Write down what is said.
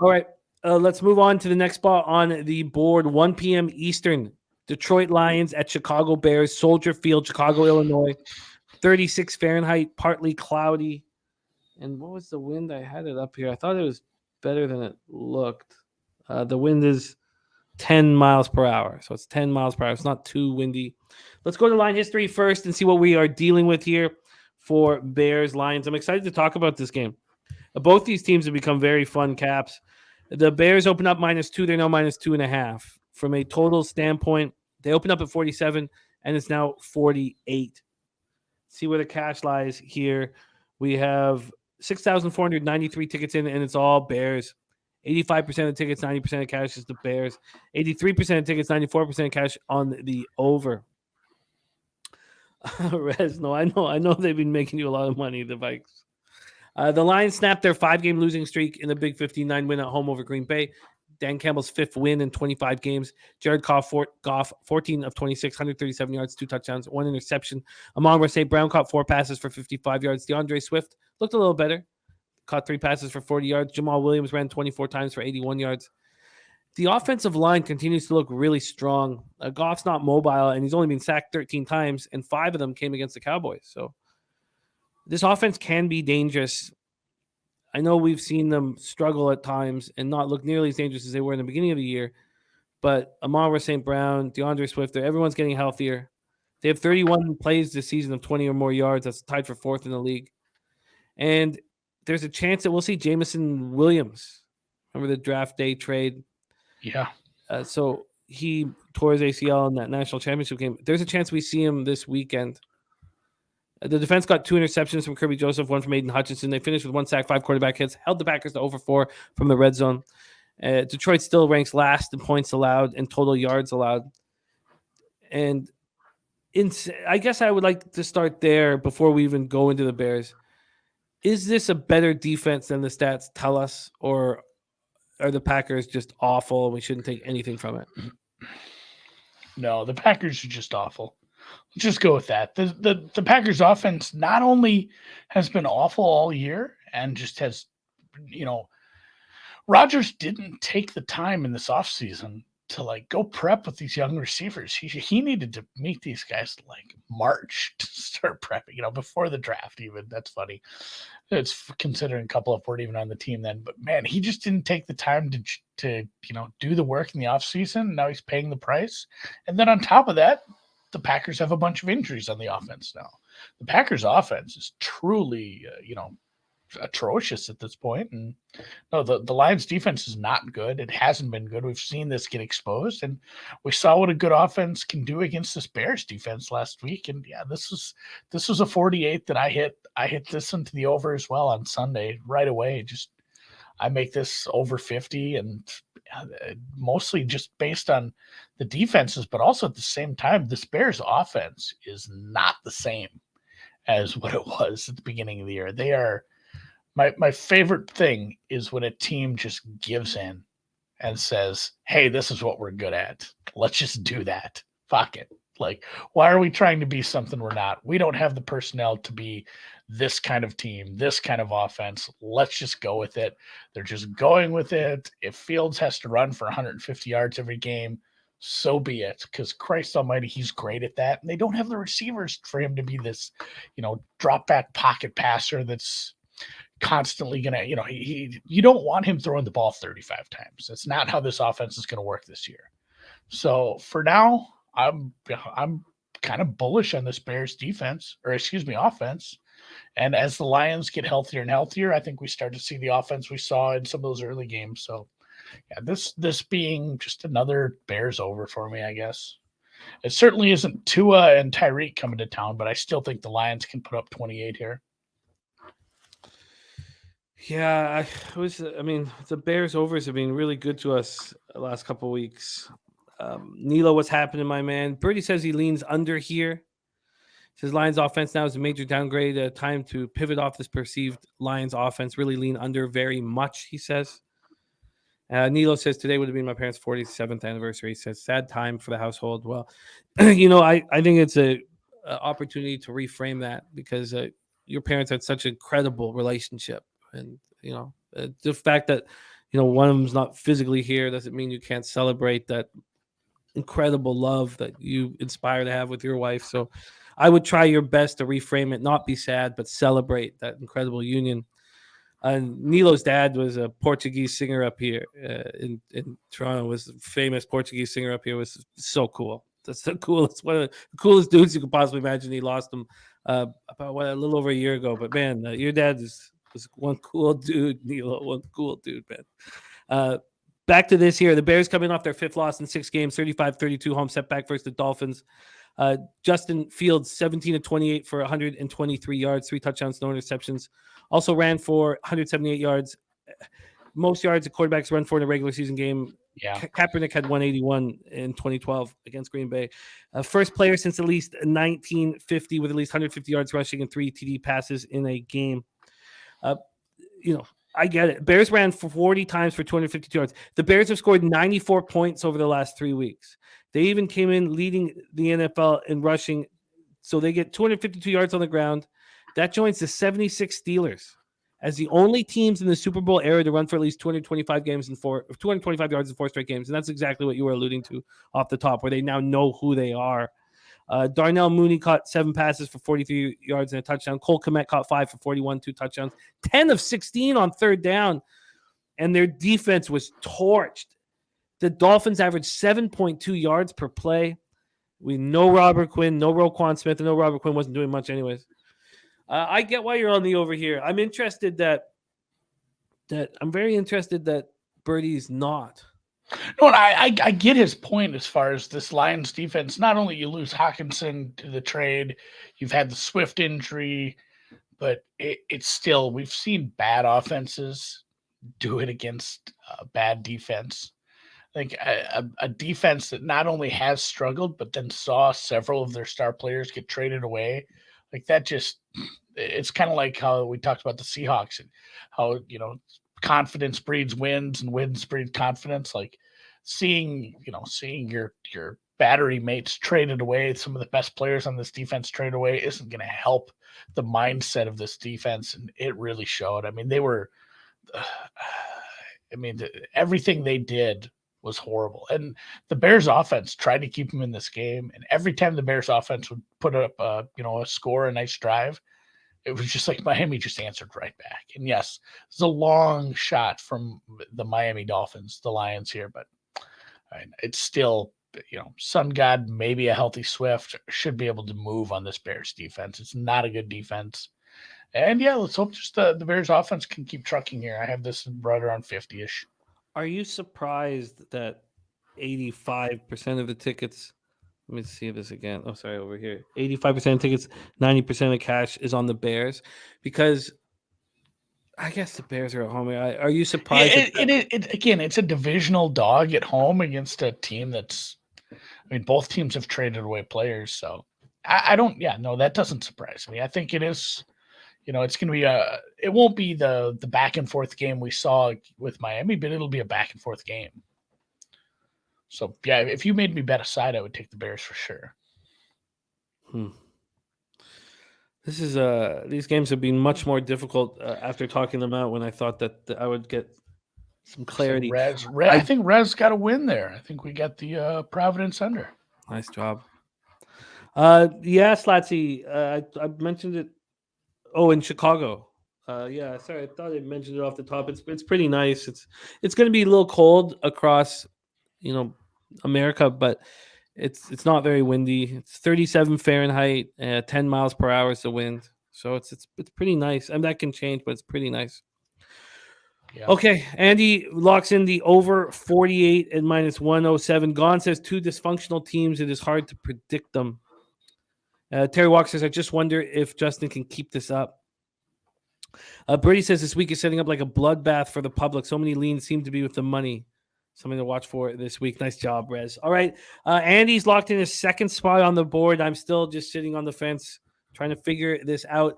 All right. Let's move on to the next spot on the board. 1 p.m. Eastern. Detroit Lions at Chicago Bears, Soldier Field, Chicago, Illinois. 36 Fahrenheit, partly cloudy. And what was the wind? I had it up here. I thought it was better than it looked. The wind is 10 miles per hour. So it's 10 miles per hour. It's not too windy. Let's go to line history first and see what we are dealing with here for Bears Lions. I'm excited to talk about this game. Both these teams have become very fun caps. The Bears open up -2. They're now -2.5. From a total standpoint, they open up at 47 and it's now 48. See where the cash lies here. We have 6,493 tickets in, and it's all Bears. 85% of the tickets, 90% of cash is the Bears. 83% of tickets, 94% of cash on the over. Rez, no, I know they've been making you a lot of money, the Vikes. The Lions snapped their 5-game losing streak in the Big 59 win at home over Green Bay. Dan Campbell's 5th win in 25 games. Jared Goff, 14 of 26, 137 yards, 2 touchdowns, 1 interception. Amon-Ra St. Brown caught 4 passes for 55 yards. DeAndre Swift looked a little better. Caught 3 passes for 40 yards. Jamal Williams ran 24 times for 81 yards. The offensive line continues to look really strong. Goff's not mobile, and he's only been sacked 13 times, and 5 of them came against the Cowboys. So this offense can be dangerous. I know we've seen them struggle at times and not look nearly as dangerous as they were in the beginning of the year, but Amon-Ra St. Brown, DeAndre Swift, everyone's getting healthier. They have 31 plays this season of 20 or more yards. That's tied for 4th in the league. And there's a chance that we'll see Jameson Williams. Remember the draft day trade? Yeah. So he tore his ACL in that national championship game. There's a chance we see him this weekend. The defense got 2 interceptions from Kirby Joseph, 1 from Aiden Hutchinson. They finished with 1 sack, 5 quarterback hits, held the Packers to over 4 from the red zone. Detroit still ranks last in points allowed and total yards allowed. And I guess I would like to start there before we even go into the Bears. Is this a better defense than the stats tell us, or are the Packers just awful and we shouldn't take anything from it? No, the Packers are just awful. Let's just go with that. The Packers offense not only has been awful all year and just has, Rodgers didn't take the time in this offseason to go prep with these young receivers. He needed to meet these guys March to start prepping, before the draft even. That's funny. It's considering a couple of weren't even on the team then, but man, he just didn't take the time to do the work in the offseason. Now he's paying the price. And then on top of that, the Packers have a bunch of injuries on the offense now. The Packers offense is truly, atrocious at this point. And no, the Lions defense is not good. It hasn't been good. We've seen this get exposed, and we saw what a good offense can do against this Bears defense last week. And yeah, this was a 48 that I hit. I hit this into the over as well on Sunday right away. I make this over 50, and mostly just based on the defenses, but also at the same time, this Bears offense is not the same as what it was at the beginning of the year. They are my favorite thing is when a team just gives in and says, hey, this is what we're good at. Let's just do that. Fuck it. Why are we trying to be something we're not? We don't have the personnel to be this kind of team, this kind of offense. Let's just go with it. They're just going with it. If Fields has to run for 150 yards every game, so be it. Because Christ almighty, he's great at that. And they don't have the receivers for him to be this, drop back pocket passer that's constantly going to, you don't want him throwing the ball 35 times. That's not how this offense is going to work this year. So for now, I'm kind of bullish on this Bears offense. And as the Lions get healthier and healthier, I think we start to see the offense we saw in some of those early games. So yeah, this being just another Bears over for me, I guess. It certainly isn't Tua and Tyreek coming to town, but I still think the Lions can put up 28 here. Yeah, the Bears overs have been really good to us the last couple of weeks. Nilo, what's happening, my man? Birdie says he leans under here. Says Lions offense now is a major downgrade. Time to pivot off this perceived Lions offense. Really lean under very much, he says. Nilo says today would have been my parents' 47th anniversary. He says sad time for the household. Well, I think it's a opportunity to reframe that because your parents had such an incredible relationship. And, the fact that one of them's not physically here doesn't mean you can't celebrate that incredible love that you inspire to have with your wife. So I would try your best to reframe it, not be sad, but celebrate that incredible union. Nilo's dad was a Portuguese singer up here in Toronto. Was a famous Portuguese singer up here. Was so cool. That's the coolest, one of the coolest dudes you could possibly imagine. He lost him about a little over a year ago. But man, your dad was one cool dude, Nilo. One cool dude, man. Back to this here. The Bears coming off their 5th loss in 6 games, 35-32 home setback versus the Dolphins. Justin Fields, 17 of 28 for 123 yards, 3 touchdowns, no interceptions. Also ran for 178 yards. Most yards the quarterbacks run for in a regular season game. Yeah. Kaepernick had 181 in 2012 against Green Bay. First player since at least 1950 with at least 150 yards rushing and 3 TD passes in a game. I get it. Bears ran for 40 times for 252 yards. The Bears have scored 94 points over the last 3 weeks. They even came in leading the NFL in rushing. So they get 252 yards on the ground. That joins the 76 Steelers as the only teams in the Super Bowl era to run for at least 225 yards in 4 straight games. And that's exactly what you were alluding to off the top, where they now know who they are. Darnell Mooney caught 7 passes for 43 yards and a touchdown. Cole Kmet caught 5 for 41, 2 touchdowns, 10 of 16 on 3rd down. And their defense was torched. The Dolphins averaged 7.2 yards per play. We know Robert Quinn, no Roquan Smith, and no Robert Quinn wasn't doing much anyways. I get why you're on the over here. I'm interested I'm very interested that Birdie's not. No, I get his point as far as this Lions defense. Not only you lose Hawkinson to the trade, you've had the Swift injury, but it's still, we've seen bad offenses do it against bad defense. I think a defense that not only has struggled, but then saw several of their star players get traded away. Like that it's kind of like how we talked about the Seahawks and how, confidence breeds wins and wins breed confidence. Like seeing your battery mates traded away, some of the best players on this defense traded away isn't going to help the mindset of this defense. And it really showed. I mean, they were, everything they did was horrible. And the Bears offense tried to keep them in this game. And every time the Bears offense would put up, a score, a nice drive, it was just like Miami just answered right back. And yes, it's a long shot from the Miami Dolphins, the Lions here, but it's still, Sun God, maybe a healthy Swift should be able to move on this Bears defense. It's not a good defense. And yeah, let's hope just the Bears offense can keep trucking here. I have this right around 50-ish. Are you surprised that 85% of the tickets, let me see this again. Oh, sorry, over here. 85% of tickets, 90% of cash is on the Bears? Because I guess the Bears are at home. Are you surprised? Again, it's a divisional dog at home against a team that's, both teams have traded away players. So that doesn't surprise me. I think it is, it's going to be it won't be the back and forth game we saw with Miami, but it'll be a back and forth game. So yeah, if you made me bet a side, I would take the Bears for sure. This is these games have been much more difficult after talking them out when I thought that I would get some clarity. So I think Rez got a win there. I think we got the Providence under. Nice job. Yeah, Slatsy, I mentioned it. Oh, in Chicago. Yeah, sorry, I thought I mentioned it off the top. It's pretty nice. It's going to be a little cold across, America, but it's not very windy. It's 37 Fahrenheit, 10 miles per hour is the wind. So it's pretty nice. And that can change, but it's pretty nice. Yeah. Okay, Andy locks in the over 48 and minus 107. Gon says 2 dysfunctional teams. It is hard to predict them. Terry Walker says, I just wonder if Justin can keep this up. Brady says this week is setting up like a bloodbath for the public. So many leans seem to be with the money. Something to watch for this week. Nice job, Rez. All right. Andy's locked in his second spot on the board. I'm still just sitting on the fence trying to figure this out.